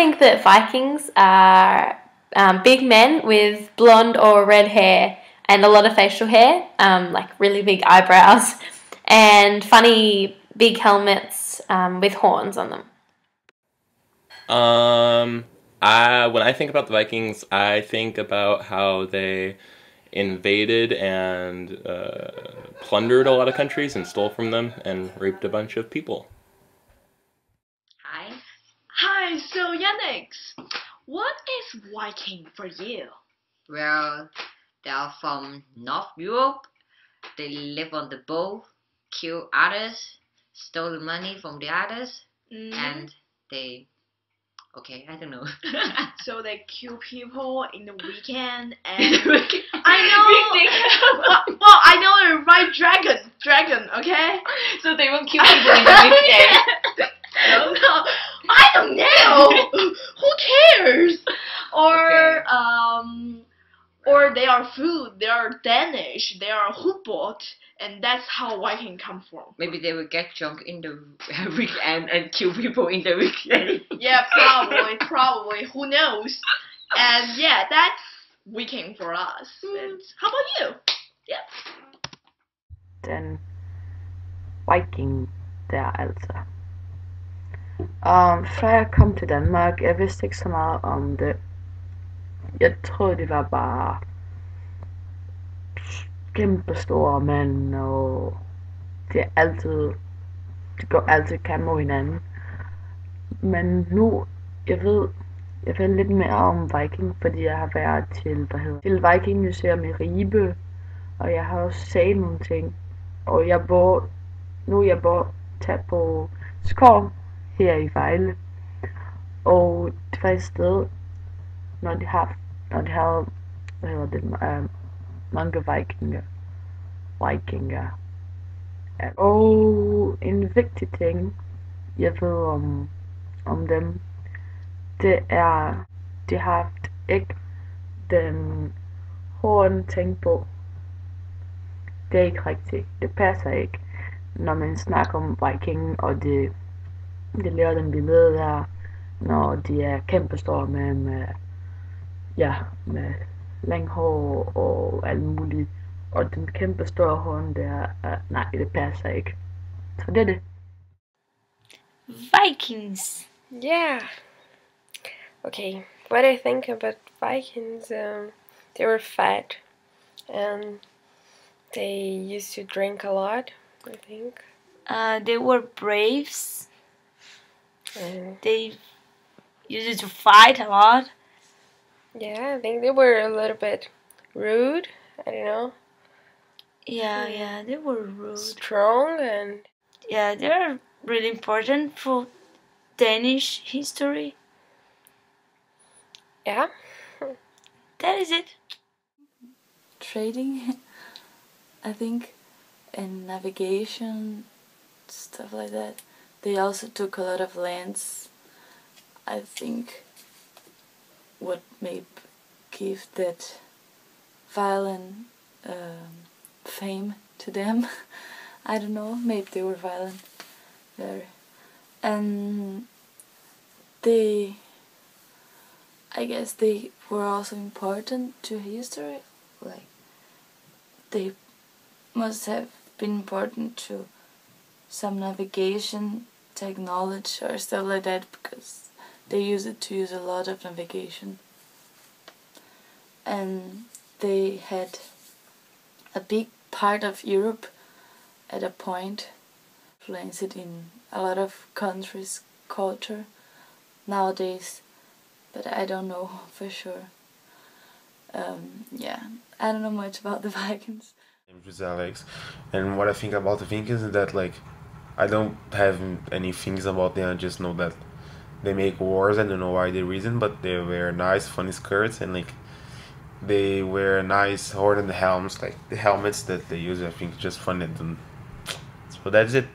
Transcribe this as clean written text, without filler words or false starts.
think that Vikings are big men with blonde or red hair and a lot of facial hair, like really big eyebrows, and funny big helmets with horns on them. When I think about the Vikings, I think about how they invaded and plundered a lot of countries and stole from them and raped a bunch of people. Hi. Hi, so Yannick, what is Viking for you? Well, they are from North Europe. They live on the boat, kill others, stole the money from the others, and they... Okay, I don't know. So they kill people in the weekend and... I know! well, I know the right dragon, okay? So they will kill people in the weekend. No, I don't know! Who cares? Or, Okay. Or they are food, they are Danish, they are Hubot, and that's how Viking come from. Maybe they will get drunk in the weekend and kill people in the weekend. Yeah, probably, who knows? And yeah, that's Viking for us. And how about you? Yeah. Den Viking der altså. Før jeg kom til Danmark, jeg vidste ikke så meget om det. Jeg troede det var bare kæmpe store mænd, og det går altid kamp mod hinanden. Men nu, jeg ved lidt mere om Viking, fordi jeg har været til Viking Museum i Ribe, og jeg har også set nogle ting. Og jeg bor tæt på Skov her i Vejle, og det var et sted, når de havde, hvad hedder det, mange vikinger. Og en vigtig ting, jeg ved om dem, det er, de har haft ikke den hårde ting på. Det er ikke rigtigt. Det passer ikke, når man snakker om viking, og det laver den billede der, når de er kæmpe store med lang hår og alt muligt. Og den kæmpe store hånd der, nej, det passer ikke. Så det er det. Vikings. Yeah. Okay, what I think about Vikings, they were fat, and they used to drink a lot, I think. They were braves. They used to fight a lot. Yeah, I think they were a little bit rude, I don't know. Yeah, they were rude. Strong, and yeah, they're really important for Danish history. yeah. That is it. Trading, I think, and navigation, stuff like that. They also took a lot of lands. I think what may give that violent fame to them. I don't know, maybe they were violent there. And I guess they were also important to history. Like, they must have been important to some navigation technology or stuff like that, because they used it to use a lot of navigation. And they had a big part of Europe at a point, influenced in a lot of countries' culture nowadays, but I don't know for sure. Yeah, I don't know much about the Vikings. My name is Alex, and what I think about the Vikings is that, like, I don't have any things about them. I just know that they make wars. I don't know why the reason, but they wear nice, funny skirts, and like they wear nice horn and helms, like the helmets that they use. I think just fun, and so that's it.